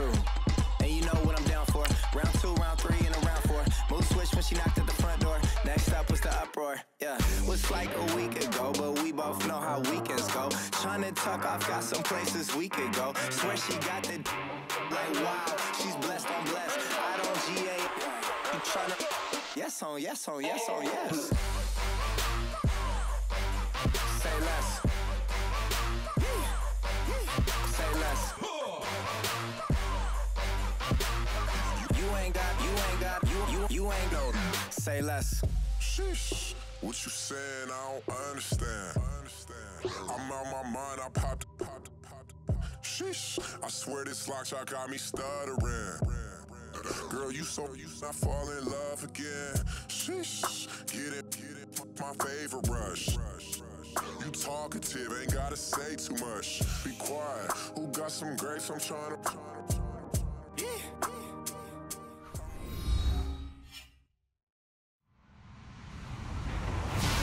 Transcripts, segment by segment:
true. And you know what I'm down for. Round 2, round 3, and a round 4. Move switch when she knocked at the front door. Next up was the uproar. Yeah, was like a week ago, but we both know how weekends go. Tryna tuck off, got some places we could go. Swear she got the like wow, she's blessed on blessed. I don't GA. You tryna yes on yes on yes on yes. Say less. Say less. You ain't no. Say less. Sheesh. What you saying? I don't understand. I'm out my mind. I popped. Sheesh. I swear this lock shot got me stuttering. Girl, you not fall in love again. Sheesh. Get it. My favorite rush. You talkative, ain't gotta say too much. Be quiet. Who got some grapes? I'm trying to.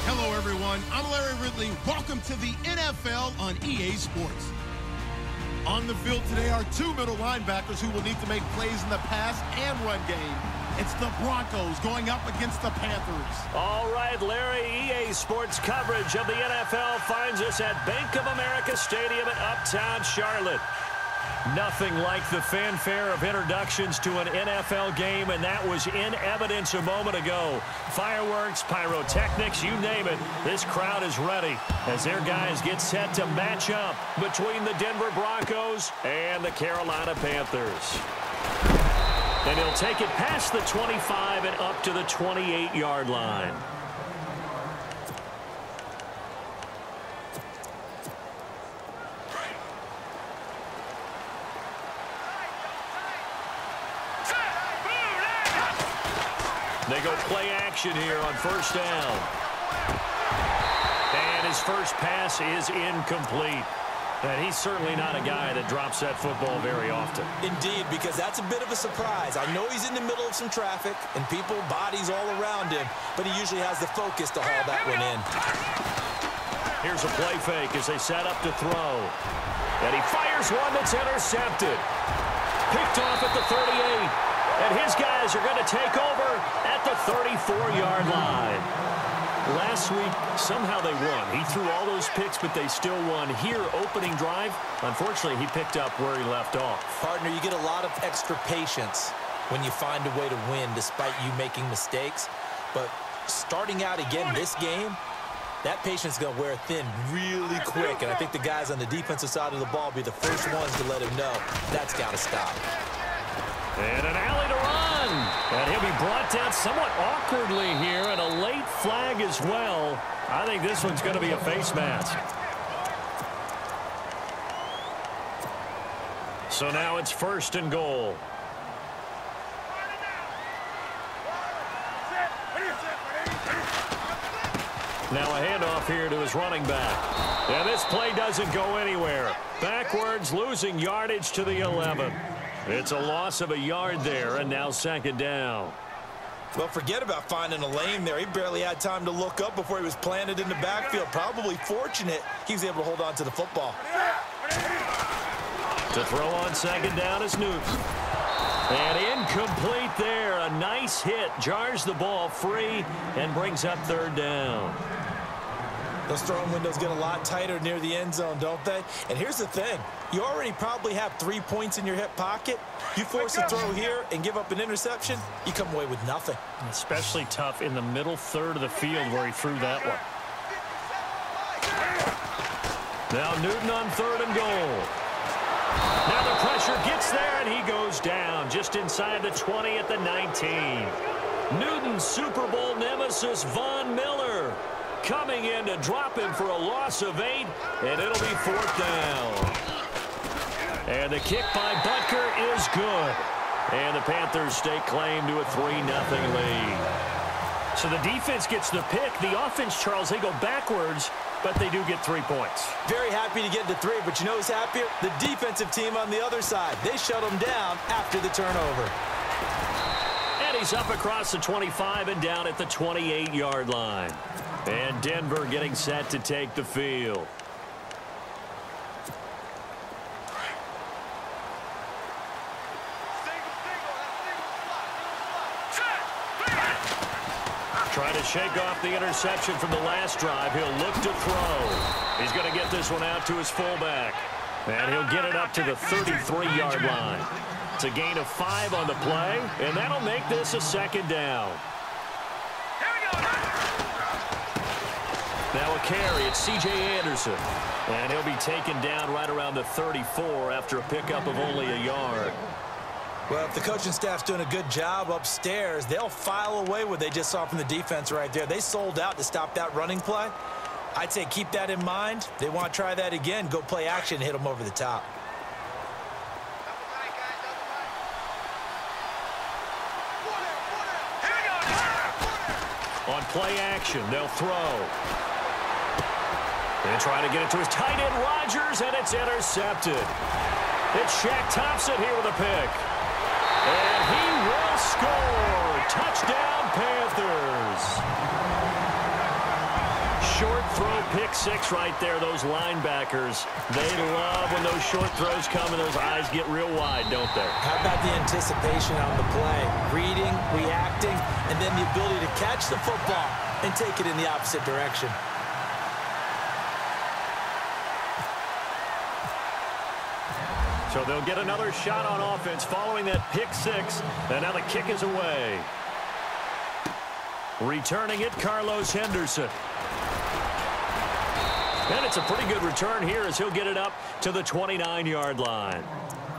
Hello, everyone. I'm Larry Ridley. Welcome to the NFL on EA Sports. On the field today are two middle linebackers who will need to make plays in the pass and run game. It's the Broncos going up against the Panthers. All right, Larry, EA Sports coverage of the NFL finds us at Bank of America Stadium in Uptown Charlotte. Nothing like the fanfare of introductions to an NFL game, and that was in evidence a moment ago. Fireworks, pyrotechnics, you name it. This crowd is ready as their guys get set to match up between the Denver Broncos and the Carolina Panthers. And he'll take it past the 25 and up to the 28-yard line. They go play action here on first down. And his first pass is incomplete. And he's certainly not a guy that drops that football very often. Indeed, because that's a bit of a surprise. I know he's in the middle of some traffic and people, bodies all around him, but he usually has the focus to haul that one in. Here's a play fake as they set up to throw. And he fires one that's intercepted. Picked off at the 38. And his guys are going to take over at the 34-yard line. Last week, somehow they won. He threw all those picks, but they still won. Here, opening drive, unfortunately, he picked up where he left off. Partner, you get a lot of extra patience when you find a way to win despite you making mistakes. But starting out again this game, that patience is going to wear thin really quick. And I think the guys on the defensive side of the ball will be the first ones to let him know that's got to stop. And an alley to run. And he'll be brought down somewhat awkwardly here, and a late flag as well. I think this one's going to be a face mask. So now it's first and goal. Now a handoff here to his running back. And this play doesn't go anywhere. Backwards, losing yardage to the 11. It's a loss of a yard there, and now second down. Well, forget about finding a lane there. He barely had time to look up before he was planted in the backfield. Probably fortunate he was able to hold on to the football. To throw on second down is Newton. And incomplete there. A nice hit. Jars the ball free and brings up third down. Those throwing windows get a lot tighter near the end zone, don't they? And here's the thing. You already probably have 3 points in your hip pocket. You force a throw here and give up an interception, you come away with nothing. Especially tough in the middle third of the field where he threw that one. Now Newton on third and goal. Now the pressure gets there, and he goes down just inside the 20 at the 19. Newton's Super Bowl nemesis, Von Miller, coming in to drop him for a loss of 8, and it'll be fourth down. And the kick by Butker is good. And the Panthers stake claim to a 3-0 lead. So the defense gets the pick. The offense, Charles, they go backwards, but they do get 3 points. Very happy to get to 3, but you know who's happier? The defensive team on the other side. They shut them down after the turnover. And he's up across the 25 and down at the 28-yard line. And Denver getting set to take the field. Trying to shake off the interception from the last drive. He'll look to throw. He's going to get this one out to his fullback. And he'll get it up to the 33-yard line. It's a gain of 5 on the play, and that'll make this a second down. Now a carry, it's C.J. Anderson. And he'll be taken down right around the 34 after a pickup of only a yard. Well, if the coaching staff's doing a good job upstairs, they'll file away what they just saw from the defense right there. They sold out to stop that running play. I'd say keep that in mind. They want to try that again. Go play action, hit them over the top. On play action, they'll throw. And try to get it to his tight end, Rodgers, and it's intercepted. It's Shaq Thompson here with a pick. And he will score. Touchdown, Panthers. Short throw, pick 6 right there. Those linebackers, they love when those short throws come and those eyes get real wide, don't they? How about the anticipation on the play? Reading, reacting, and then the ability to catch the football and take it in the opposite direction. So they'll get another shot on offense following that pick 6, and now the kick is away. Returning it, Carlos Henderson. And it's a pretty good return here as he'll get it up to the 29-yard line.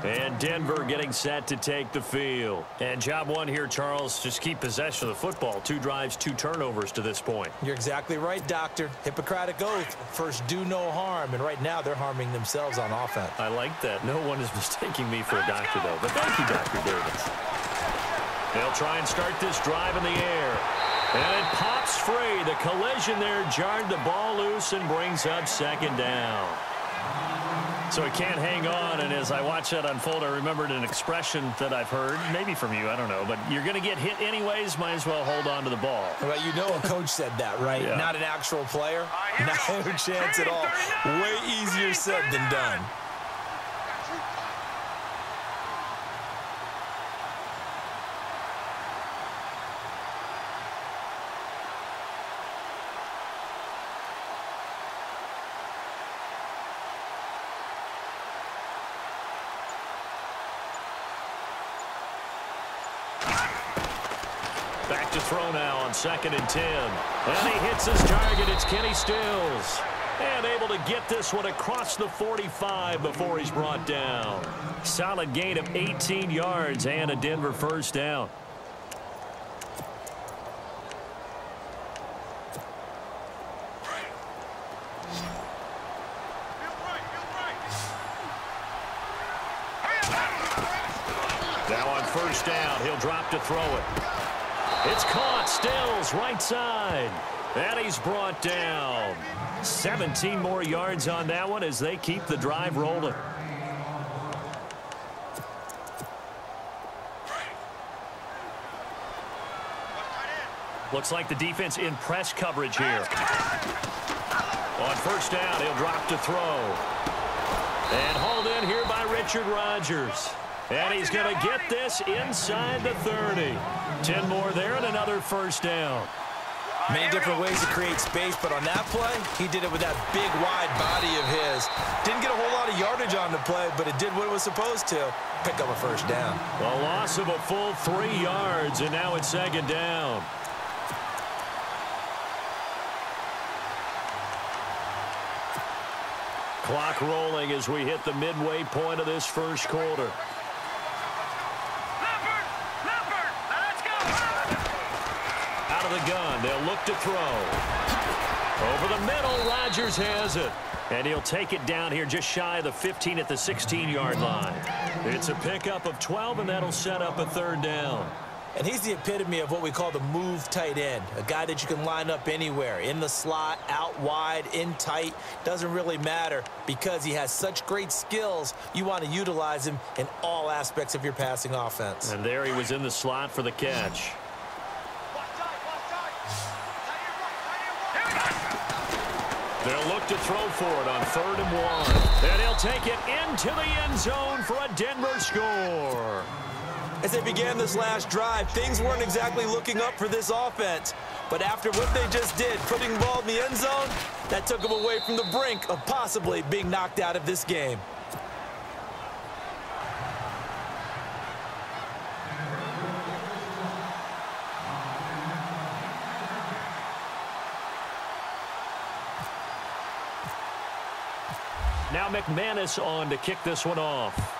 And Denver getting set to take the field. And job one here, Charles, just keep possession of the football. 2 drives, 2 turnovers to this point. You're exactly right, Doctor. Hippocratic oath. First, do no harm. And right now, they're harming themselves on offense. I like that. No one is mistaking me for a doctor, though. But thank you, Dr. Davis. They'll try and start this drive in the air. And it pops free. The collision there jarred the ball loose and brings up second down. So he can't hang on, and as I watch that unfold, I remembered an expression that I've heard, maybe from you, I don't know, but you're going to get hit anyways, might as well hold on to the ball. Well, you know a coach said that, right? Yeah. Not an actual player. No chance at all. Way easier said than done. Back to throw now on 2nd and 10. And he hits his target. It's Kenny Stills. And able to get this one across the 45 before he's brought down. Solid gain of 18 yards and a Denver first down. Now on first down, he'll drop to throw it. It's caught. Stills right side. And he's brought down. 17 more yards on that one as they keep the drive rolling. Looks like the defense in press coverage here. On first down, he'll drop to throw. And hauled in here by Richard Rodgers. And he's going to get this inside the 30. 10 more there and another first down. Many different ways to create space, but on that play, he did it with that big, wide body of his. Didn't get a whole lot of yardage on the play, but it did what it was supposed to. Pick up a first down. A loss of a full 3 yards, and now it's second down. Clock rolling as we hit the midway point of this first quarter. Out of the gun, they'll look to throw. Over the middle, Rodgers has it. And he'll take it down here just shy of the 15 at the 16-yard line. It's a pickup of 12, and that'll set up a third down. And he's the epitome of what we call the move tight end, a guy that you can line up anywhere, in the slot, out wide, in tight, doesn't really matter because he has such great skills. You want to utilize him in all aspects of your passing offense. And there he was in the slot for the catch. They'll look to throw for it on 3rd and 1. And he'll take it into the end zone for a Denver score. As they began this last drive, things weren't exactly looking up for this offense. But after what they just did, putting the ball in the end zone, that took them away from the brink of possibly being knocked out of this game. Now McManus on to kick this one off.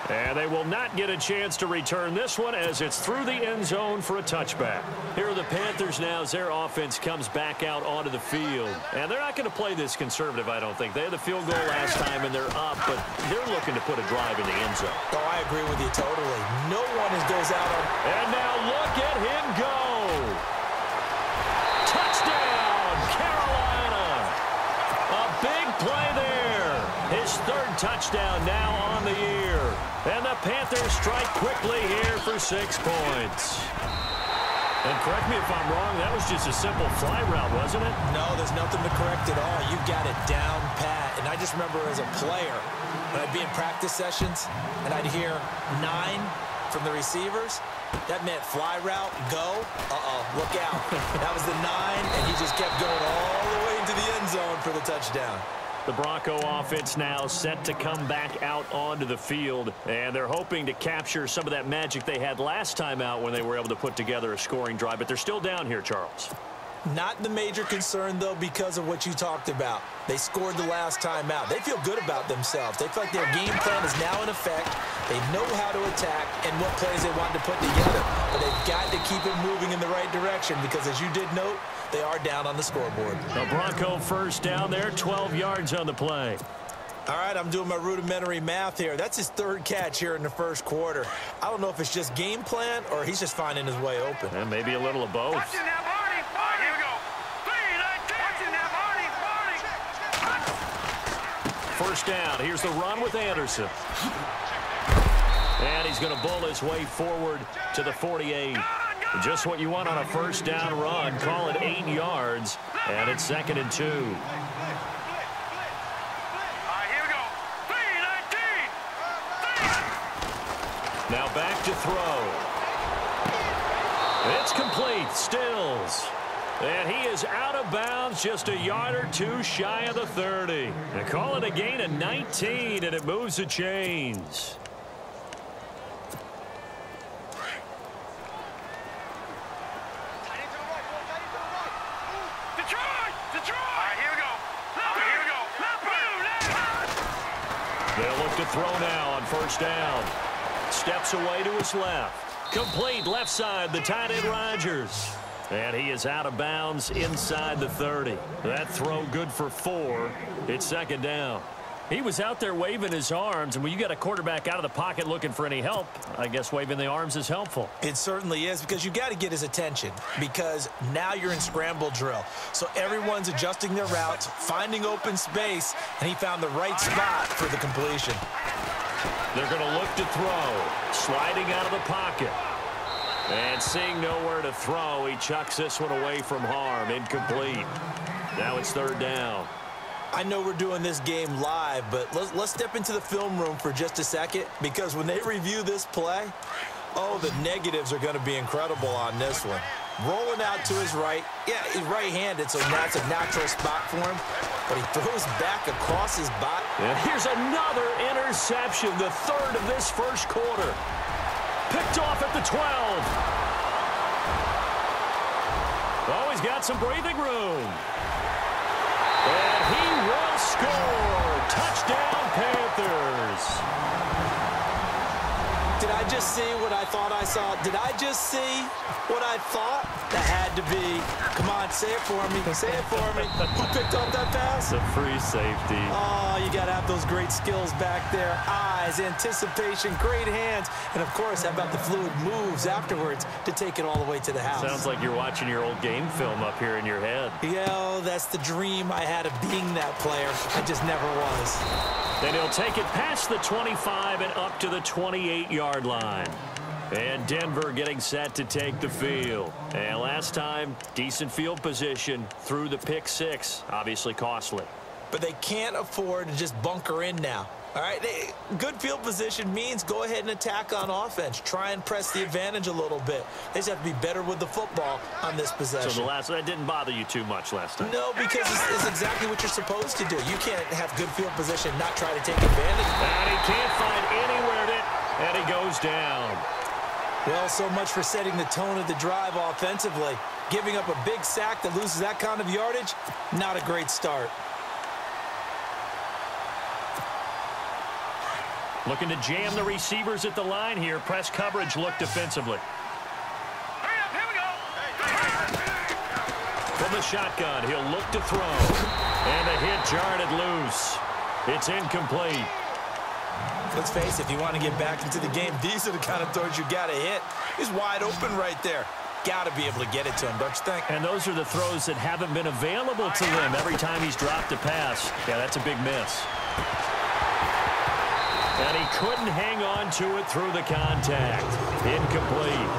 And they will not get a chance to return this one as it's through the end zone for a touchback. Here are the Panthers now as their offense comes back out onto the field. And they're not going to play this conservative, I don't think. They had the field goal last time and they're up, but they're looking to put a drive in the end zone. Oh, I agree with you totally. No one goes out on... And now look at him go. Touchdown, Carolina. A big play there. His third touchdown now on the year. And the Panthers strike quickly here for 6 points. And correct me if I'm wrong, that was just a simple fly route, wasn't it? No, there's nothing to correct at all. You got it down pat. And I just remember as a player, when I'd be in practice sessions, and I'd hear 9 from the receivers, that meant fly route, go, look out. That was the 9, and he just kept going all the way into the end zone for the touchdown. The Bronco offense now set to come back out onto the field, and they're hoping to capture some of that magic they had last time out when they were able to put together a scoring drive, but they're still down here, Charles. Not the major concern, though, because of what you talked about. They scored the last time out. They feel good about themselves. They feel like their game plan is now in effect. They know how to attack and what plays they want to put together. But they've got to keep it moving in the right direction because, as you did note, they are down on the scoreboard. The Bronco first down there, 12 yards on the play. All right, I'm doing my rudimentary math here. That's his 3rd catch here in the first quarter. I don't know if it's just game plan or he's just finding his way open. And maybe a little of both. First down. Here's the run with Anderson. And he's going to bull his way forward to the 48. Just what you want on a first down run. Call it 8 yards. And it's 2nd and 2. Now back to throw. It's complete. Stills. And he is out of bounds just a yard or 2 shy of the 30. They call it a gain of 19, and it moves the chains. They'll look to throw now on first down. Steps away to his left. Complete left side, the tight end Rodgers. And he is out of bounds inside the 30. That throw good for 4. It's 2nd down. He was out there waving his arms, and when you got a quarterback out of the pocket looking for any help, I guess waving the arms is helpful. It certainly is, because you got to get his attention, because now you're in scramble drill. So everyone's adjusting their routes, finding open space, and he found the right spot for the completion. They're going to look to throw, sliding out of the pocket. And seeing nowhere to throw, he chucks this one away from harm. Incomplete. Now it's 3rd down. I know we're doing this game live, but let's step into the film room for just a second, because when they review this play, oh, the negatives are going to be incredible on this one. Rolling out to his right. Yeah, he's right-handed, so that's a natural spot for him. But he throws back across his body. And here's another interception, the 3rd of this first quarter. Picked off at the 12. Oh, he's got some breathing room. And he will score. Touchdown, Panthers. Did I just see what I thought I saw? Did I just see what I thought? That had to be. Come on, say it for me. Say it for me. Who picked up that pass? The free safety. Oh, you got to have those great skills back there. Eyes, anticipation, great hands. And, of course, how about the fluid moves afterwards to take it all the way to the house? Sounds like you're watching your old game film up here in your head. Yeah, oh, that's the dream I had of being that player. I just never was. And he'll take it past the 25 and up to the 28-yard line. And Denver getting set to take the field. And last time, decent field position through the pick 6. Obviously costly. But they can't afford to just bunker in now. All right, good field position means go ahead and attack on offense. Try and press the advantage a little bit. They just have to be better with the football on this possession. So that didn't bother you too much last time? No, because it's exactly what you're supposed to do. You can't have good field position, not try to take advantage. And he can't find anywhere to, and he goes down. Well, so much for setting the tone of the drive offensively. Giving up a big sack that loses that kind of yardage, not a great start. Looking to jam the receivers at the line here. Press coverage look defensively. From the shotgun, he'll look to throw. And the hit jarred it loose. It's incomplete. Let's face it, if you want to get back into the game, these are the kind of throws you got to hit. He's wide open right there. Got to be able to get it to him, don't you think? And those are the throws that haven't been available to him every time he's dropped a pass. Yeah, that's a big miss. And he couldn't hang on to it through the contact. Incomplete.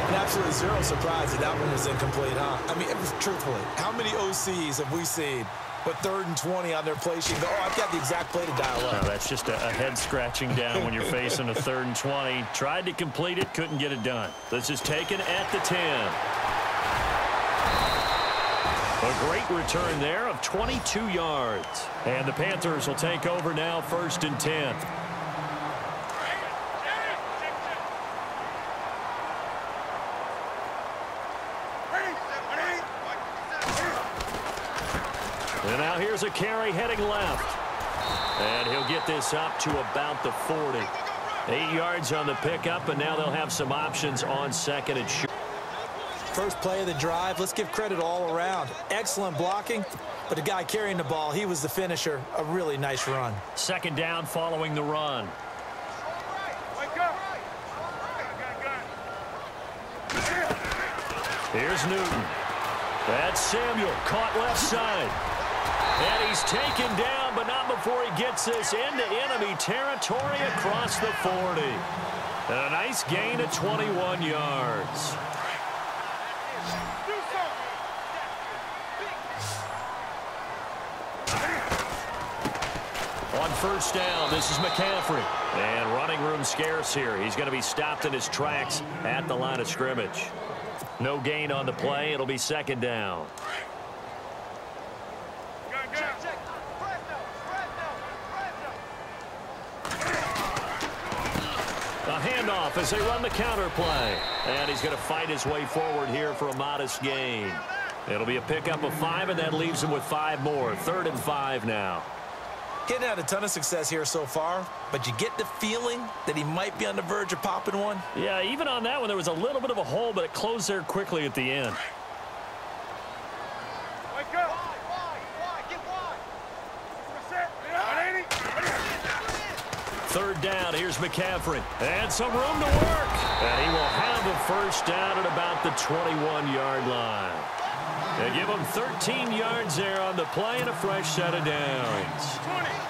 And absolutely zero surprise that that one was incomplete, huh? I mean, truthfully, how many OCs have we seen with 3rd and 20 on their play sheet? Oh, I've got the exact play to dial up. No, that's just a head scratching down when you're facing a 3rd and 20. Tried to complete it, couldn't get it done. This is taken at the 10. A great return there of 22 yards. And the Panthers will take over now, 1st and 10. And now here's a carry heading left. And he'll get this up to about the 40. 8 yards on the pickup, and now they'll have some options on 2nd and short. First play of the drive, let's give credit all around. Excellent blocking, but the guy carrying the ball, he was the finisher. A really nice run. 2nd down following the run. Here's Newton. That's Samuel, caught left side. And he's taken down, but not before he gets this into enemy territory across the 40. And a nice gain of 21 yards. On 1st down, this is McCaffrey. And running room scarce here. He's going to be stopped in his tracks at the line of scrimmage. No gain on the play. It'll be 2nd down. A handoff as they run the counter play. And he's going to fight his way forward here for a modest gain. It'll be a pickup of 5, and that leaves him with 5 more. 3rd and 5 now. Getting had a ton of success here so far, but you get the feeling that he might be on the verge of popping one. Yeah, even on that one, there was a little bit of a hole, but it closed there quickly at the end. Third down, here's McCaffrey. And some room to work. And he will have a 1st down at about the 21-yard line. They give him 13 yards there on the play and a fresh set of downs.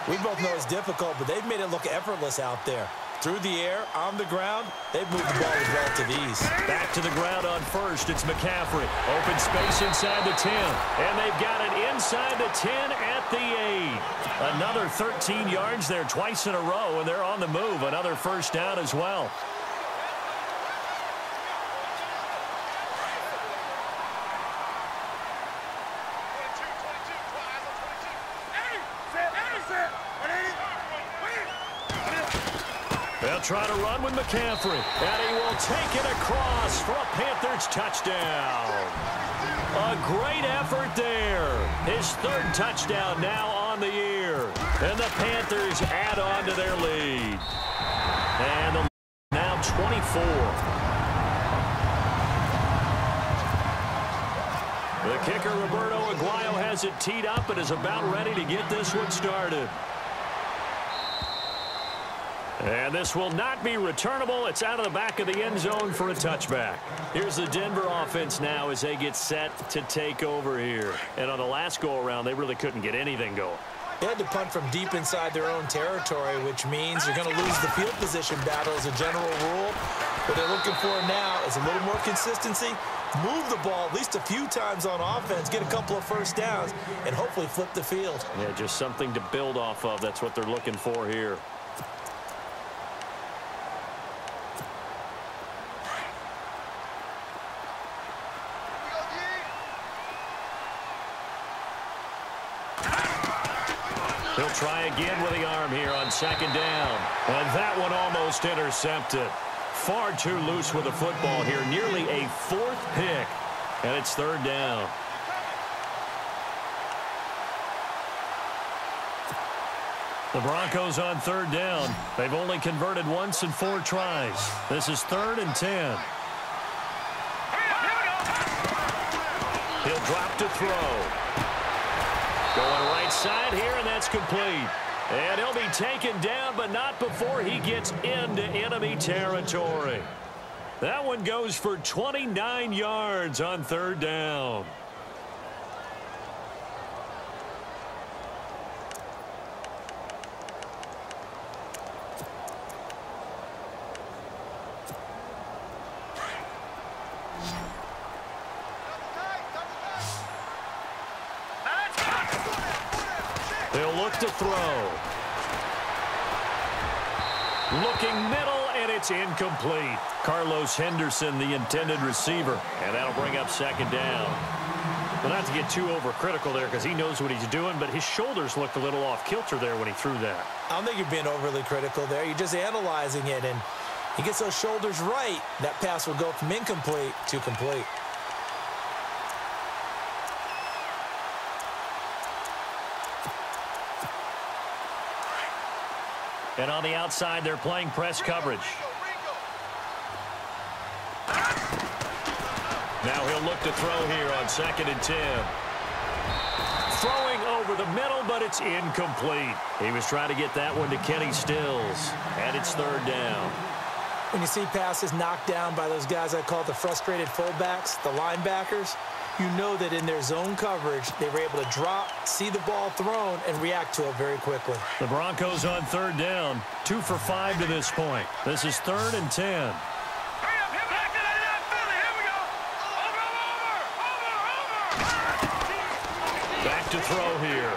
We both know it's difficult, but they've made it look effortless out there. Through the air, on the ground, they've moved the ball with relative ease. Back to the ground on 1st, it's McCaffrey. Open space inside the 10. And they've got it inside the 10 at the 8. Another 13 yards there twice in a row, and they're on the move. Another 1st down as well. They'll try to run with McCaffrey, and he will take it across for a Panthers touchdown. A great effort there. His 3rd touchdown now on the year. And the Panthers add on to their lead. And the now 24. The kicker, Roberto Aguayo, has it teed up and is about ready to get this one started. And this will not be returnable. It's out of the back of the end zone for a touchback. Here's the Denver offense now as they get set to take over here. And on the last go-around, they really couldn't get anything going. They had to punt from deep inside their own territory, which means you're going to lose the field position battle as a general rule. What they're looking for now is a little more consistency, move the ball at least a few times on offense, get a couple of first downs, and hopefully flip the field. Yeah, just something to build off of. That's what they're looking for here. He'll try again with the arm here on second down. And that one almost intercepted. Far too loose with the football here. Nearly a fourth pick. And it's third down. The Broncos on third down. They've only converted once in 4 tries. This is 3rd and 10. He'll drop to throw. Going right side here, and that's complete. And he'll be taken down, but not before he gets into enemy territory. That one goes for 29 yards on third down. They'll look to throw. Looking middle, and it's incomplete. Carlos Henderson, the intended receiver, and that'll bring up second down. Well, not to get too overcritical there because he knows what he's doing, but his shoulders looked a little off kilter there when he threw that. I don't think you're being overly critical there. You're just analyzing it, and he gets those shoulders right. That pass will go from incomplete to complete. And on the outside, they're playing press coverage. Now he'll look to throw here on 2nd and 10. Throwing over the middle, but it's incomplete. He was trying to get that one to Kenny Stills. And it's third down. When you see passes knocked down by those guys I call the frustrated fullbacks, the linebackers, you know that in their zone coverage, they were able to drop, see the ball thrown, and react to it very quickly. The Broncos on third down, 2 for 5 to this point. This is 3rd and 10. Back to throw here.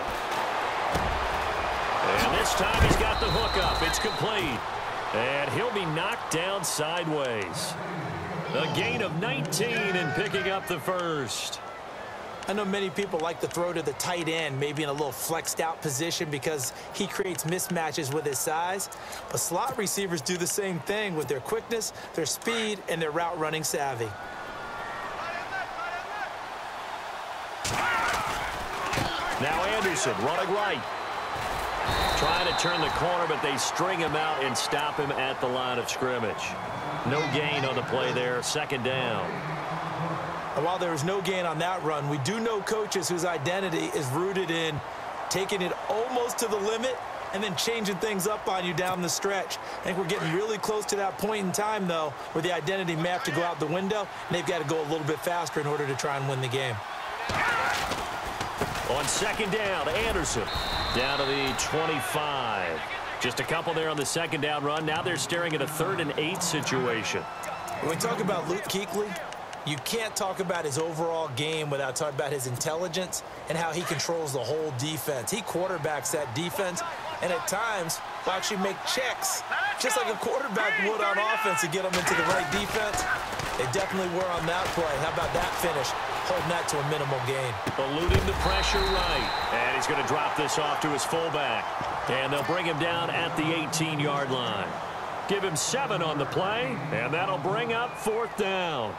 And this time he's got the hook up. It's complete. And he'll be knocked down sideways. A gain of 19 and picking up the first. I know many people like to throw to the tight end, maybe in a little flexed out position because he creates mismatches with his size. But slot receivers do the same thing with their quickness, their speed, and their route running savvy. Now Anderson running right. Trying to turn the corner, but they string him out and stop him at the line of scrimmage. No gain on the play there, second down. And while there was no gain on that run, we do know coaches whose identity is rooted in taking it almost to the limit and then changing things up on you down the stretch. I think we're getting really close to that point in time, though, where the identity may have to go out the window, and they've got to go a little bit faster in order to try and win the game. On second down, Anderson down to the 25. Just a couple there on the second down run. Now they're staring at a 3rd and 8 situation. When we talk about Luke Kuechly, you can't talk about his overall game without talking about his intelligence and how he controls the whole defense. He quarterbacks that defense, and at times will actually make checks, just like a quarterback would on offense to get them into the right defense. They definitely were on that play. How about that finish? Holding that to a minimal gain. Eluding the pressure right. And he's going to drop this off to his fullback. And they'll bring him down at the 18-yard line. Give him 7 on the play, and that'll bring up 4th down.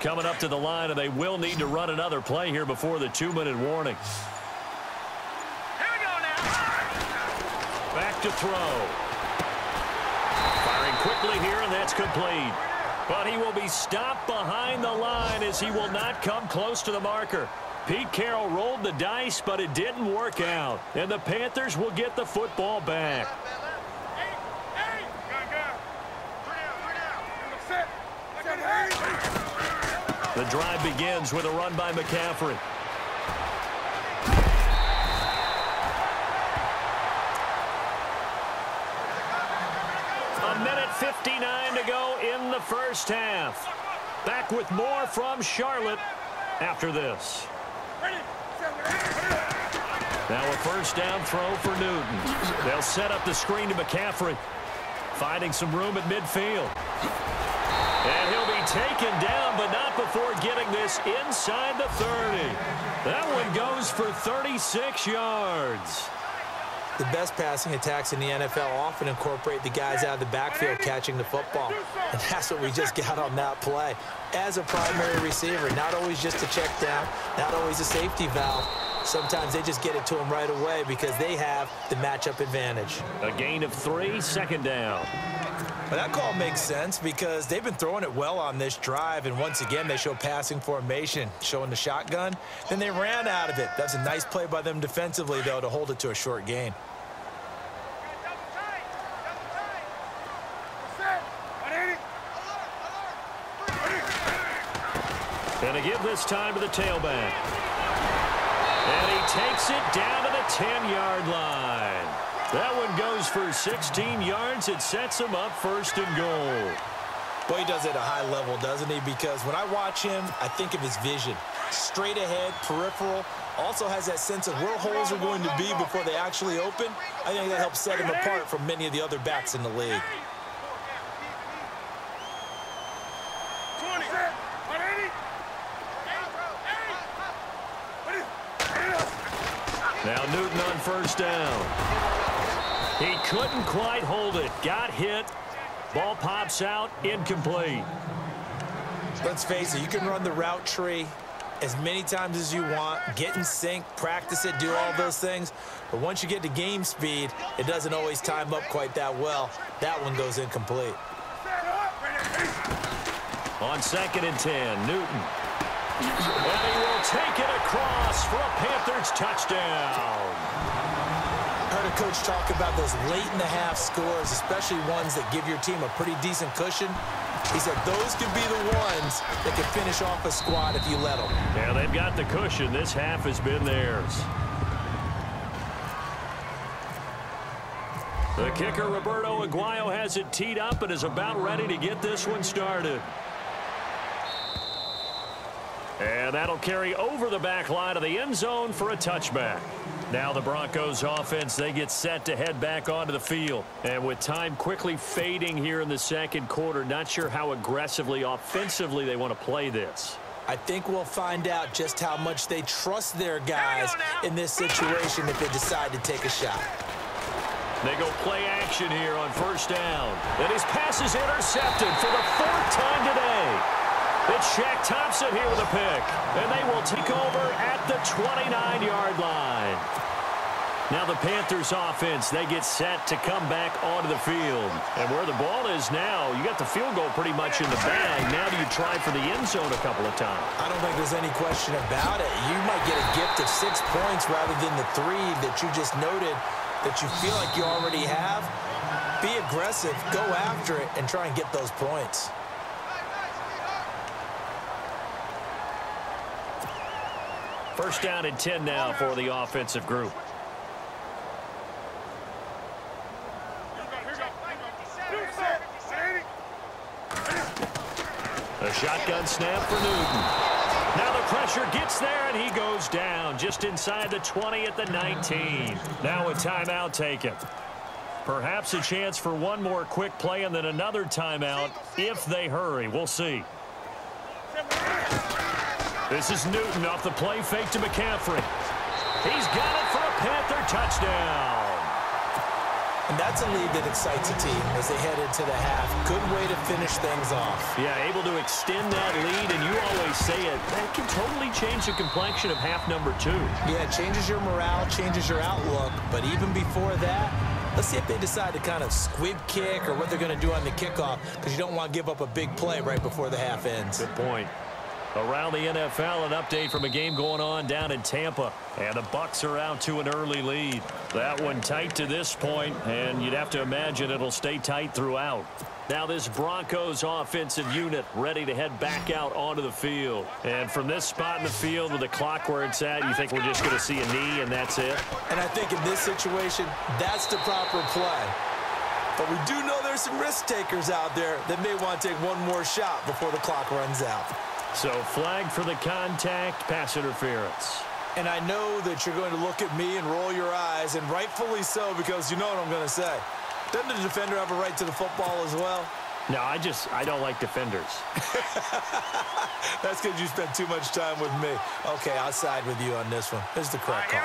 Coming up to the line, and they will need to run another play here before the 2-minute warning. Here we go now. Back to throw. Firing quickly here, and that's complete. But he will be stopped behind the line as he will not come close to the marker. Pete Carroll rolled the dice, but it didn't work out. And the Panthers will get the football back. The drive begins with a run by McCaffrey. A minute 59 to go in the first half. Back with more from Charlotte after this. Now a first down throw for Newton. They'll set up the screen to McCaffrey. Finding some room at midfield. And he'll be taken down, but not before getting this inside the 30. That one goes for 36 yards. The best passing attacks in the NFL often incorporate the guys out of the backfield catching the football. And that's what we just got on that play. As a primary receiver, not always just a check down, not always a safety valve. Sometimes they just get it to them right away because they have the matchup advantage. A gain of 3, second down. But that call makes sense because they've been throwing it well on this drive, and once again they show passing formation, showing the shotgun. Then they ran out of it. That's a nice play by them defensively, though, to hold it to a short gain. And to give this time to the tailback. And he takes it down to the 10-yard line. That one goes for 16 yards. It sets him up first and goal. Boy, he does it at a high level, doesn't he? Because when I watch him, I think of his vision. Straight ahead, peripheral. Also has that sense of where holes are going to be before they actually open. I think that helps set him apart from many of the other backs in the league. Now Newton on first down. He couldn't quite hold it. Got hit. Ball pops out. Incomplete. Let's face it, you can run the route tree as many times as you want, get in sync, practice it, do all those things. But once you get to game speed, it doesn't always time up quite that well. That one goes incomplete. On 2nd and 10, Newton. And he will take it across for a Panthers touchdown. I heard a coach talk about those late-in-the-half scores, especially ones that give your team a pretty decent cushion. He said those could be the ones that can finish off a squad if you let them. Yeah, they've got the cushion. This half has been theirs. The kicker, Roberto Aguayo, has it teed up and is about ready to get this one started. And that'll carry over the back line of the end zone for a touchback. Now the Broncos offense, they get set to head back onto the field. And with time quickly fading here in the second quarter, not sure how aggressively, offensively they want to play this. I think we'll find out just how much they trust their guys in this situation if they decide to take a shot. They go play action here on first down. And his pass is intercepted for the 4th time today. It's Shaq Thompson here with a pick. And they will take over at the 29-yard line. Now the Panthers offense, they get set to come back onto the field. And where the ball is now, you got the field goal pretty much in the bag. Now do you try for the end zone a couple of times? I don't think there's any question about it. You might get a gift of 6 points rather than the 3 that you just noted that you feel like you already have. Be aggressive, go after it, and try and get those points. First down and 10 now for the offensive group. A shotgun snap for Newton. Now the pressure gets there, and he goes down just inside the 20 at the 19. Now a timeout taken. Perhaps a chance for one more quick play and then another timeout if they hurry. We'll see. This is Newton off the play fake to McCaffrey. He's got it for a Panther touchdown. And that's a lead that excites a team as they head into the half. Good way to finish things off. Yeah, able to extend that lead, and you always say it, that can totally change the complexion of half number 2. Yeah, it changes your morale, changes your outlook, but even before that, Let's see if they decide to kind of squib kick or what they're going to do on the kickoff, because you don't want to give up a big play right before the half ends. Good point. Around the NFL, an update from a game going on down in Tampa. And the Bucs are out to an early lead. That one tight to this point, and you'd have to imagine it'll stay tight throughout. Now this Broncos offensive unit ready to head back out onto the field. And from this spot in the field with the clock where it's at, you think we're just going to see a knee and that's it? And I think in this situation, that's the proper play. But we do know there's some risk takers out there that may want to take one more shot before the clock runs out. So flag for the contact, pass interference. And I know that you're going to look at me and roll your eyes, and rightfully so, because you know what I'm going to say. Doesn't the defender have a right to the football as well? No, I don't like defenders. That's because you spent too much time with me. Okay, I'll side with you on this one. Here's the correct call.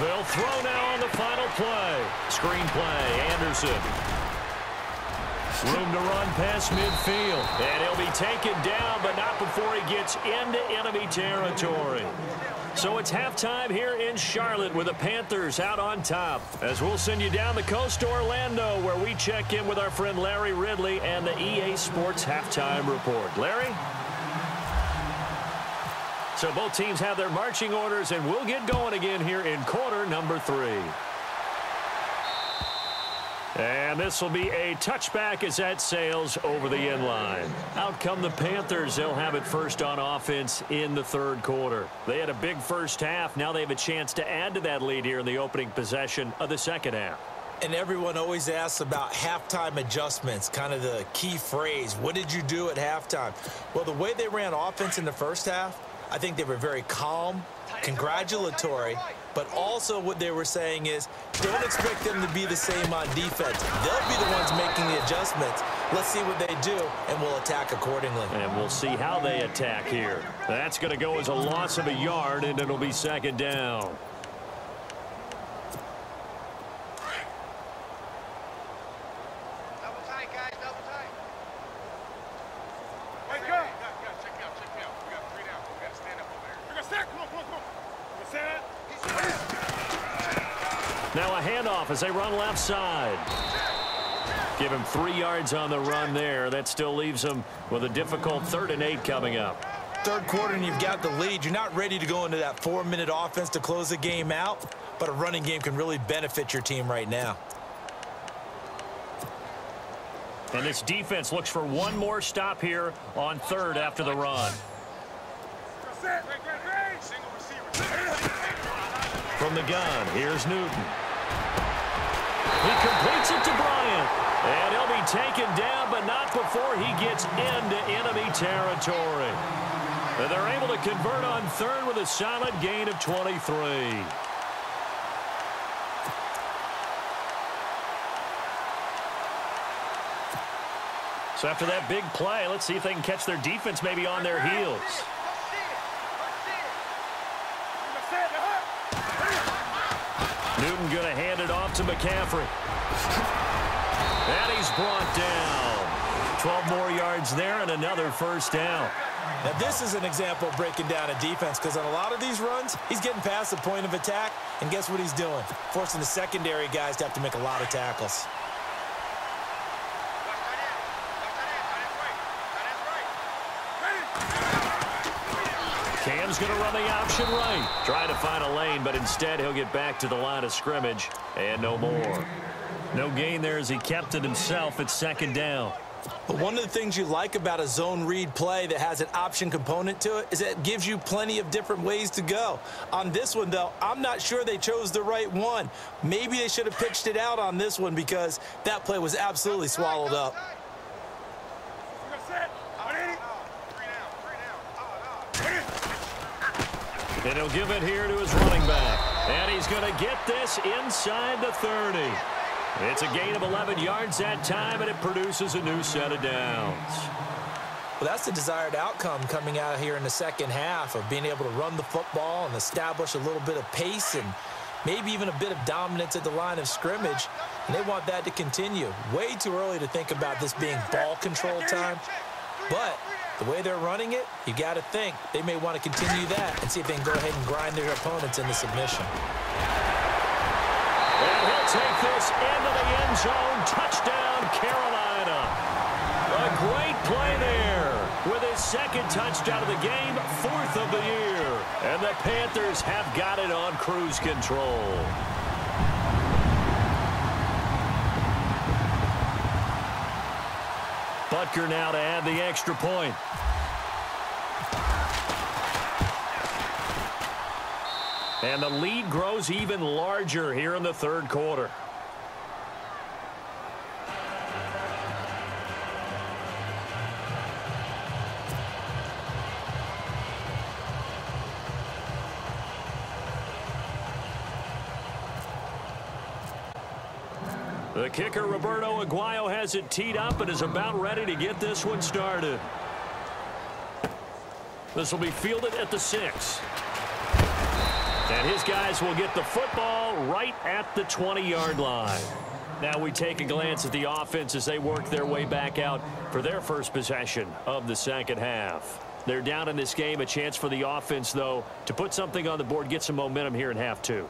They'll throw now on the final play. Screen play, Anderson. Room to run past midfield. And he'll be taken down, but not before he gets into enemy territory. So it's halftime here in Charlotte with the Panthers out on top. As we'll send you down the coast to Orlando, where we check in with our friend Larry Ridley and the EA Sports Halftime Report. Larry? So both teams have their marching orders, and we'll get going again here in quarter number 3. And this will be a touchback as that sails over the end line. Out come the Panthers. They'll have it first on offense in the third quarter. They had a big first half. Now they have a chance to add to that lead here in the opening possession of the second half. And everyone always asks about halftime adjustments, kind of the key phrase. What did you do at halftime? Well, the way they ran offense in the first half, I think they were very calm, congratulatory, but also what they were saying is don't expect them to be the same on defense. They'll be the ones making the adjustments. Let's see what they do, and we'll attack accordingly. And we'll see how they attack here. That's going to go as a loss of a yard, and it'll be second down. Double tight, guys, double tight. Wake up! Check me out. We got 3 down. We got to stand up over there. We got to stand. Come on. What's that? Now a handoff as they run left side. Give him 3 yards on the run there. That still leaves them with a difficult 3rd and 8 coming up. Third quarter and you've got the lead. You're not ready to go into that 4-minute offense to close the game out, but a running game can really benefit your team right now. And this defense looks for one more stop here on 3rd after the run. From the gun, here's Newton. He completes it to Bryant. And he'll be taken down, but not before he gets into enemy territory. And they're able to convert on 3rd with a solid gain of 23. So after that big play, let's see if they can catch their defense maybe on their heels. Newton going to hand it off to McCaffrey. And he's brought down. 12 more yards there and another first down. Now this is an example of breaking down a defense, because on a lot of these runs, he's getting past the point of attack, and guess what he's doing? Forcing the secondary guys to have to make a lot of tackles. Cam's going to run the option right. Trying to find a lane, but instead he'll get back to the line of scrimmage and no more. No gain there as he kept it himself at 2nd down. But one of the things you like about a zone read play that has an option component to it is that it gives you plenty of different ways to go. On this one, though, I'm not sure they chose the right one. Maybe they should have pitched it out on this one, because that play was absolutely swallowed up. And he'll give it here to his running back. And he's going to get this inside the 30. It's a gain of 11 yards that time, and it produces a new set of downs. Well, that's the desired outcome coming out here in the second half, of being able to run the football and establish a little bit of pace and maybe even a bit of dominance at the line of scrimmage. And they want that to continue. Way too early to think about this being ball control time. But the way they're running it, you got to think they may want to continue that and see if they can go ahead and grind their opponents into submission. take this into the end zone. Touchdown, Carolina. A great play there with his second touchdown of the game, 4th of the year. And the Panthers have got it on cruise control. Butker now to add the extra point. And the lead grows even larger here in the third quarter. The kicker, Roberto Aguayo, has it teed up and is about ready to get this one started. This will be fielded at the 6. And his guys will get the football right at the 20-yard line. Now we take a glance at the offense as they work their way back out for their first possession of the second half. They're down in this game. A chance for the offense, though, to put something on the board, get some momentum here in half 2.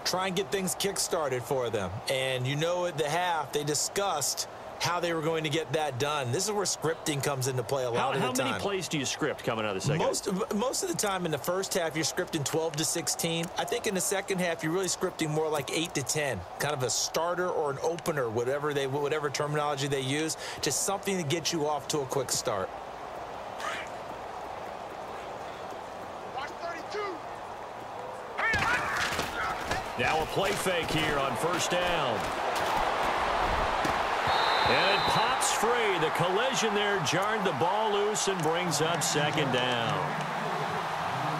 Try and get things kick-started for them. And you know at the half, they discussed how they were going to get that done. This is where scripting comes into play a lot of the time. How many plays do you script coming out of the second half? Most of the time in the first half, you're scripting 12 to 16. I think in the second half, you're really scripting more like 8 to 10. Kind of a starter or an opener, whatever terminology they use. Just something to get you off to a quick start. Now a play fake here on first down. And it pops free. The collision there jarred the ball loose and brings up second down.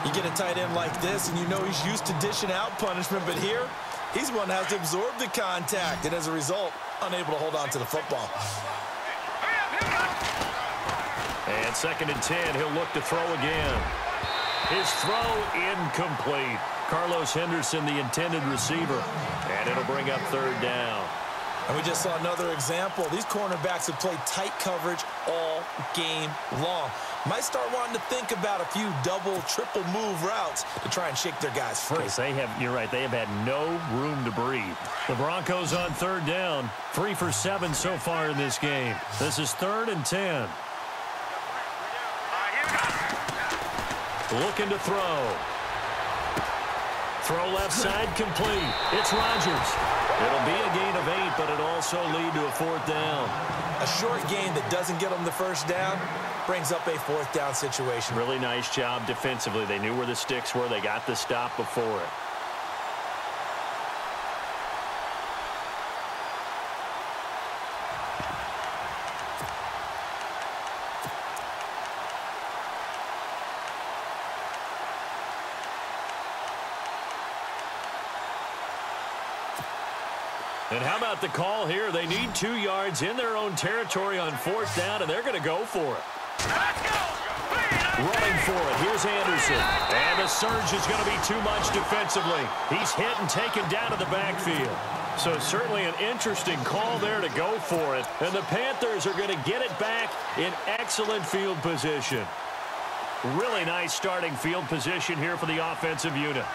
You get a tight end like this, and you know he's used to dishing out punishment, but here, he's one that has to absorb the contact, and as a result, unable to hold on to the football. And 2nd and 10, he'll look to throw again. His throw incomplete. Carlos Henderson, the intended receiver, and it'll bring up 3rd down. And we just saw another example. These cornerbacks have played tight coverage all game long. Might start wanting to think about a few double, triple move routes to try and shake their guys free. You're right, they have had no room to breathe. The Broncos on 3rd down, 3 for 7 so far in this game. This is 3rd and 10. Looking to throw. Throw left side complete. It's Rodgers. It'll be a gain of 8, but it'll also lead to a 4th down. A short gain that doesn't get them the first down brings up a 4th down situation. Really nice job defensively. They knew where the sticks were. They got the stop before it. And how about the call here? They need 2 yards in their own territory on 4th down, and they're going to go for it. Running for it. Here's Anderson. And the surge is going to be too much defensively. He's hit and taken down to the backfield. So certainly an interesting call there to go for it. And the Panthers are going to get it back in excellent field position. Really nice starting field position here for the offensive unit.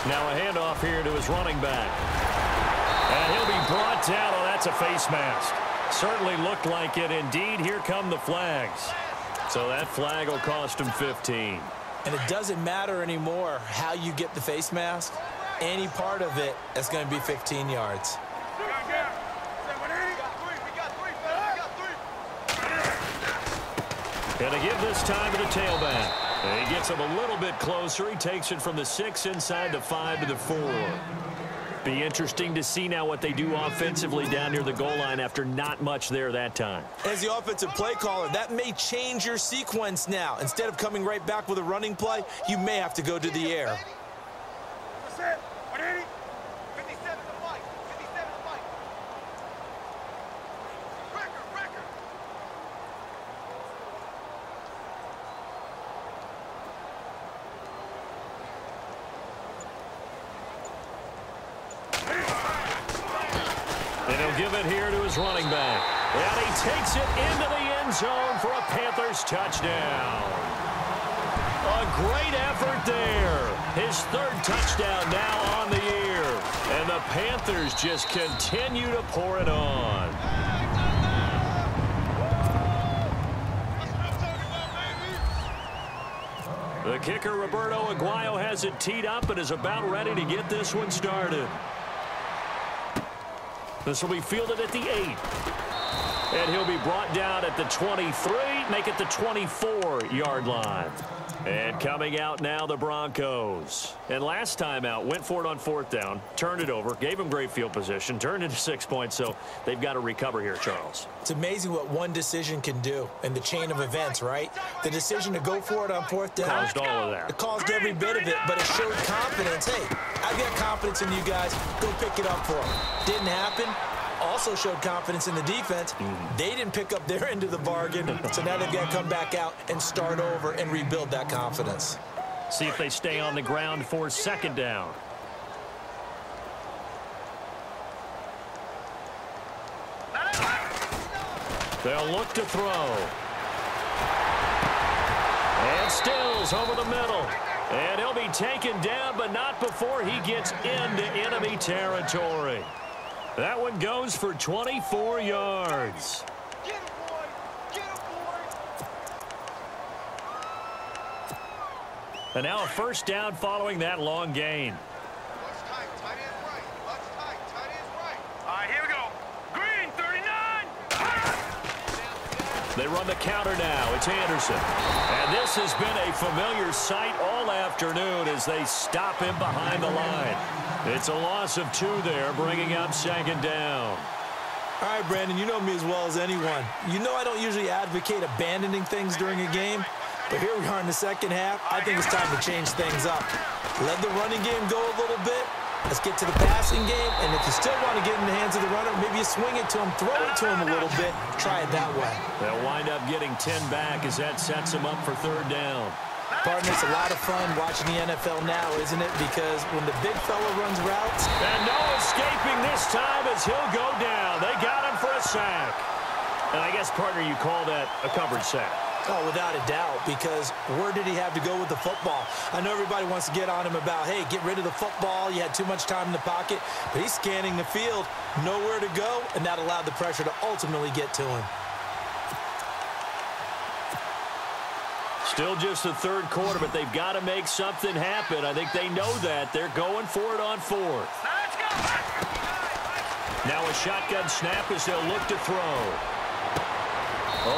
Now a handoff here to his running back. And he'll be brought down. Oh, that's a face mask. Certainly looked like it. Indeed, here come the flags. So that flag will cost him 15. And it doesn't matter anymore how you get the face mask. Any part of it is going to be 15 yards. And to give this time to the tailback. And he gets him a little bit closer. He takes it from the 6 inside the 5 to the 4. Be interesting to see now what they do offensively down near the goal line after not much there that time. As the offensive play caller, that may change your sequence now. Instead of coming right back with a running play, you may have to go to the air. That's it. 180. 57 to fight. 57 to fight. Record. And he'll give it here to his running back. And he takes it into the end zone for a Panthers touchdown. A great effort there. His third touchdown now on the year. And the Panthers just continue to pour it on. The kicker, Roberto Aguayo, has it teed up and is about ready to get this one started. This will be fielded at the 8. And he'll be brought down at the 23, make it the 24-yard line. And coming out now, the Broncos. And last time out, went for it on 4th down, turned it over, gave him great field position, turned into 6 points, so they've got to recover here, Charles. It's amazing what one decision can do in the chain of events, right? The decision to go for it on 4th down. Caused all of that. It caused every bit of it, but it showed confidence. Hey, I've got confidence in you guys. Go pick it up for them. Didn't happen. Also showed confidence in the defense. They didn't pick up their end of the bargain, so now they've got to come back out and start over and rebuild that confidence. See if they stay on the ground for 2nd down. They'll look to throw. And Stills over the middle. And he'll be taken down, but not before he gets into enemy territory. That one goes for 24 yards. Get him, boy. Get him, boy. And now a 1st down following that long gain. Let's tight. Tight end right. Let's tight. Tight end right. All right, here we go. Green, 39. They run the counter now. It's Anderson. And this has been a familiar sight all afternoon as they stop him behind the line. It's a loss of 2 there, bringing up 2nd down. All right, Brandon, you know me as well as anyone. You know I don't usually advocate abandoning things during a game, but here we are in the 2nd half. I think it's time to change things up. Let the running game go a little bit. Let's get to the passing game, and if you still want to get in the hands of the runner, maybe you swing it to him, throw it to him a little bit, try it that way. They'll wind up getting 10 back as that sets them up for 3rd down. Partner, it's a lot of fun watching the NFL now, isn't it? Because when the big fella runs routes... And no escaping this time as he'll go down. They got him for a sack. And I guess, partner, you call that a coverage sack. Oh, without a doubt, because where did he have to go with the football? I know everybody wants to get on him about, hey, get rid of the football. You had too much time in the pocket. But he's scanning the field, nowhere to go, and that allowed the pressure to ultimately get to him. Still just the 3rd quarter, but they've got to make something happen. I think they know that. They're going for it on 4th. Now a shotgun snap as they'll look to throw.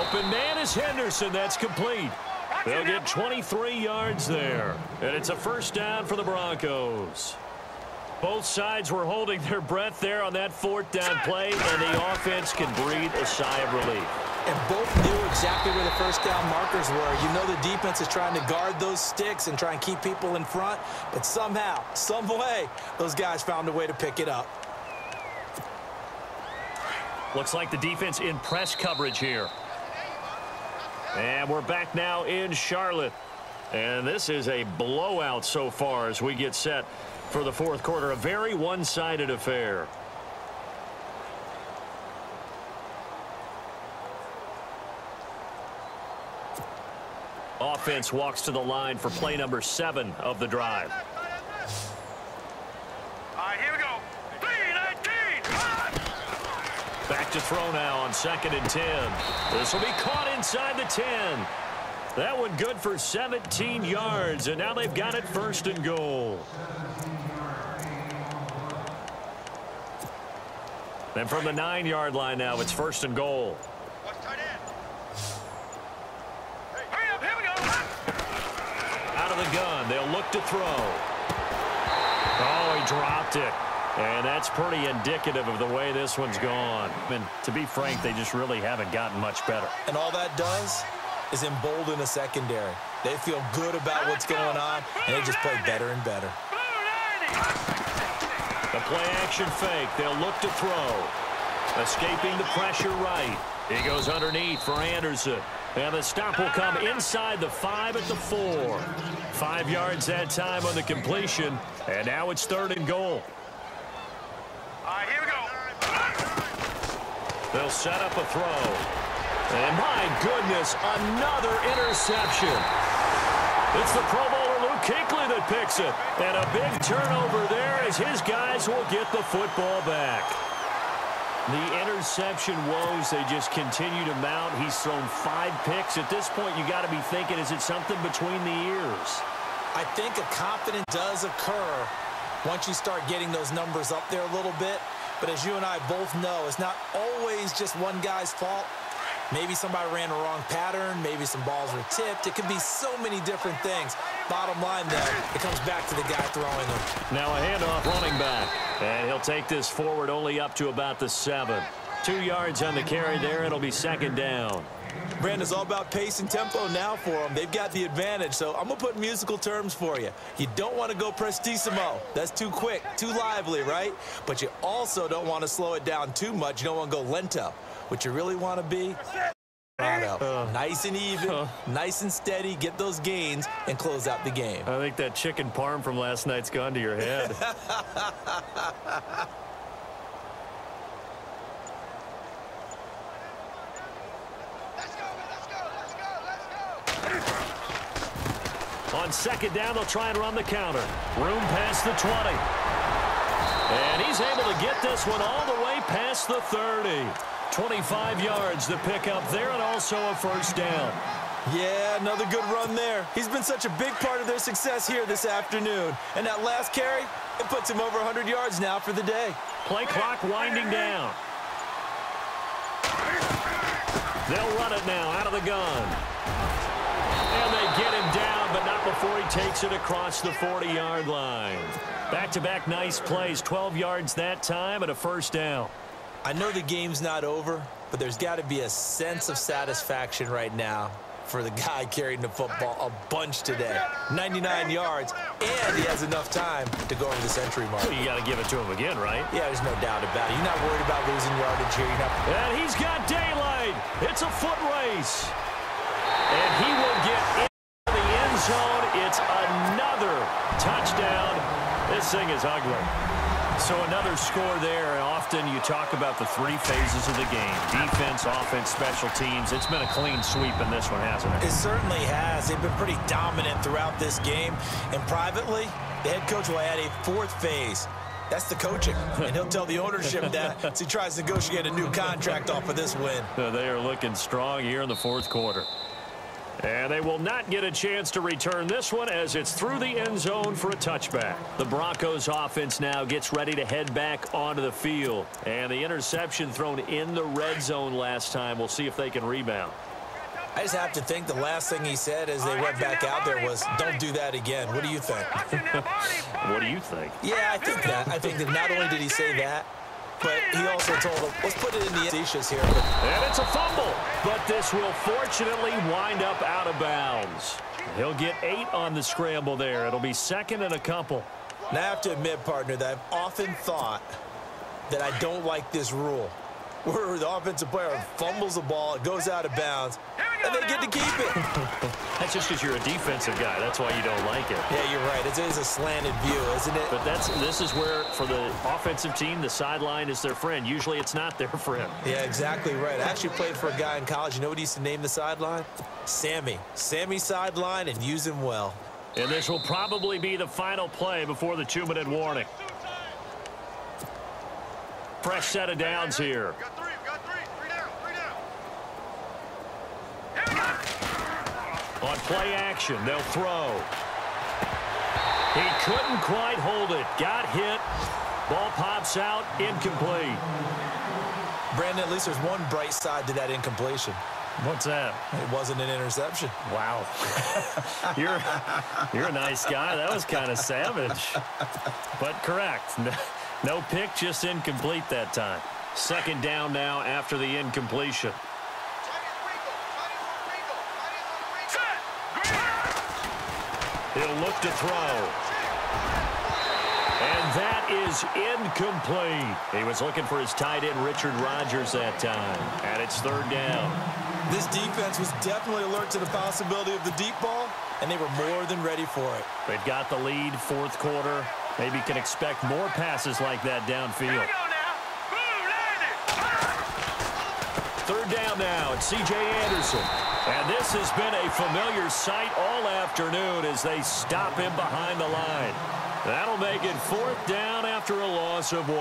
Open man is Henderson. That's complete. They'll get 23 yards there. And it's a 1st down for the Broncos. Both sides were holding their breath there on that 4th down play, and the offense can breathe a sigh of relief. And both knew exactly where the 1st down markers were. You know the defense is trying to guard those sticks and try and keep people in front, but somehow, some way, those guys found a way to pick it up. Looks like the defense in press coverage here. And we're back now in Charlotte. And this is a blowout so far as we get set for the 4th quarter. A very one-sided affair. Offense walks to the line for play number 7 of the drive. All right, here we go. 3-19. Back to throw now on 2nd and 10. This will be caught inside the 10. That one good for 17 yards, and now they've got it 1st and goal. Then from the 9-yard line now, it's 1st and goal. What's tight end? Hurry up, here we go. Out of the gun, they'll look to throw. Oh, he dropped it. And that's pretty indicative of the way this one's gone. And to be frank, they just really haven't gotten much better. And all that does is embolden a secondary. They feel good about what's going on, and they just play better and better. The play-action fake. They'll look to throw. Escaping the pressure right. He goes underneath for Anderson. And the stop will come inside the 5 at the 4. 5 yards that time on the completion. And now it's 3rd and goal. All right, here we go. They'll set up a throw. And my goodness, another interception. It's the Pro Bowler Luke Kuechly that picks it. And a big turnover there as his guys will get the football back. The interception woes, they just continue to mount. He's thrown 5 picks. At this point, you got to be thinking, is it something between the ears? I think a confidence does occur once you start getting those numbers up there a little bit. But as you and I both know, it's not always just one guy's fault. Maybe somebody ran the wrong pattern. Maybe some balls were tipped. It can be so many different things. Bottom line, though, it comes back to the guy throwing them. Now a handoff running back. And he'll take this forward only up to about the 7. 2 yards on the carry there. It'll be second down. Brandon, it's all about pace and tempo now for them. They've got the advantage, so I'm going to put musical terms for you. You don't want to go prestissimo. That's too quick, too lively, right? But you also don't want to slow it down too much. You don't want to go lento. What you really want to be, nice and even, nice and steady, get those gains, and close out the game. I think that chicken parm from last night's gone to your head. On second down, they'll try and run the counter. Room past the 20. And he's able to get this one all the way past the 30. 25 yards to pick up there, and also a first down. Yeah, another good run there. He's been such a big part of their success here this afternoon. And that last carry, it puts him over 100 yards now for the day. Play clock winding down. They'll run it now out of the gun. And they get him down, but not before he takes it across the 40-yard line. Back-to-back nice plays, 12 yards that time, and a first down. I know the game's not over, but there's got to be a sense of satisfaction right now for the guy carrying the football a bunch today. 99 yards, and he has enough time to go over the century mark. Well, you got to give it to him again, right? Yeah, there's no doubt about it. You're not worried about losing yardage here. And he's got daylight. It's a foot race. And he will get into the end zone. It's another touchdown. This thing is ugly. So another score there. Often you talk about the 3 phases of the game. Defense, offense, special teams. It's been a clean sweep in this one, hasn't it? It certainly has. They've been pretty dominant throughout this game. And privately, the head coach will add a 4th phase. That's the coaching. And he'll tell the ownership that as he tries to negotiate a new contract off of this win. They are looking strong here in the 4th quarter. And they will not get a chance to return this one as it's through the end zone for a touchback. The Broncos offense now gets ready to head back onto the field. And the interception thrown in the red zone last time. We'll see if they can rebound. I just have to think the last thing he said as they went back out there was, don't do that again. What do you think? What do you think? Yeah, I think that. I think that not only did he say that, but he also told him, let's put it in the issues here. And it's a fumble, but this will fortunately wind up out of bounds. He'll get 8 on the scramble there. It'll be second and a couple. Now, I have to admit, partner, that I've often thought that I don't like this rule, where the offensive player fumbles the ball, it goes out of bounds, and they get to keep it. That's just because you're a defensive guy. That's why you don't like it. Yeah, you're right. It is a slanted view, isn't it? But this is where, for the offensive team, the sideline is their friend. Usually it's not their friend. Yeah, exactly right. I actually played for a guy in college. You know what he used to name the sideline? Sammy. Sammy sideline, and use him well. And this will probably be the final play before the 2-minute warning. Fresh set of downs here. Got 3 down. On play action, they'll throw. He couldn't quite hold it. Got hit. Ball pops out. Incomplete. Brandon, at least there's one bright side to that incompletion. What's that? It wasn't an interception. Wow. You're a nice guy. That was kind of savage. But correct. No pick, just incomplete that time. Second down now after the incompletion. He'll look to throw. And that is incomplete. He was looking for his tight end, Richard Rodgers, that time. And it's third down. This defense was definitely alert to the possibility of the deep ball, and they were more than ready for it. They've got the lead, 4th quarter. Maybe can expect more passes like that downfield. third down now. It's C.J. Anderson. And this has been a familiar sight all afternoon as they stop him behind the line. That'll make it fourth down after a loss of 1.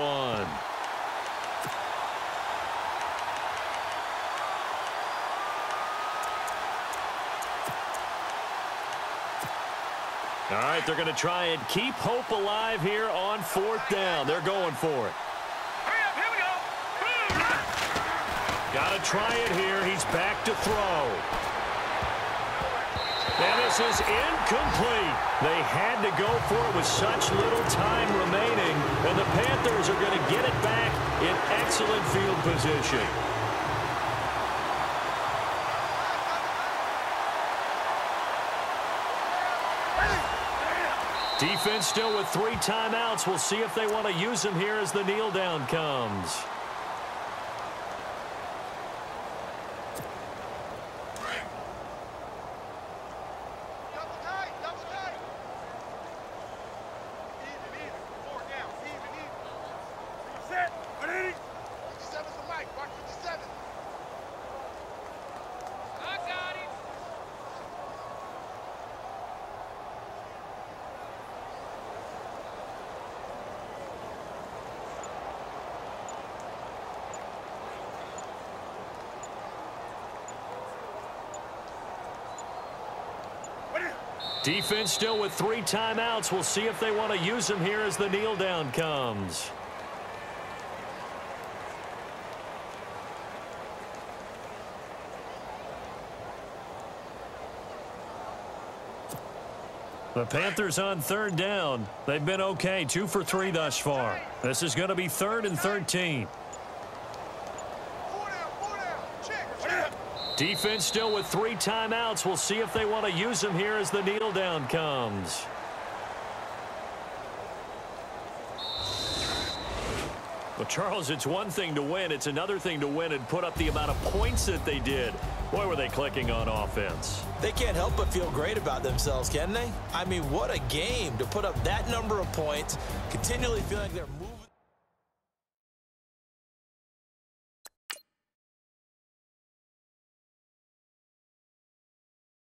All right, they're going to try and keep hope alive here on fourth down. They're going for it. Hurry up, here we go. Got to try it here. He's back to throw. And this is incomplete. They had to go for it with such little time remaining. And the Panthers are going to get it back in excellent field position. Defense still with 3 timeouts. We'll see if they want to use them here as the kneel down comes. Double tight, double tight. Even. 4 down, even. Set, ready? 57's the mic, watch 57. I got it. Defense still with 3 timeouts. We'll see if they want to use them here as the kneel down comes. The Panthers on third down. They've been okay, 2 for 3 thus far. This is going to be 3rd and 13. 4 down, check. Defense still with 3 timeouts. We'll see if they want to use them here as the kneel down comes. Well, Charles, it's one thing to win. It's another thing to win and put up the amount of points that they did. Boy, were they clicking on offense. They can't help but feel great about themselves, can they? I mean, what a game to put up that number of points, continually feeling like they're moving.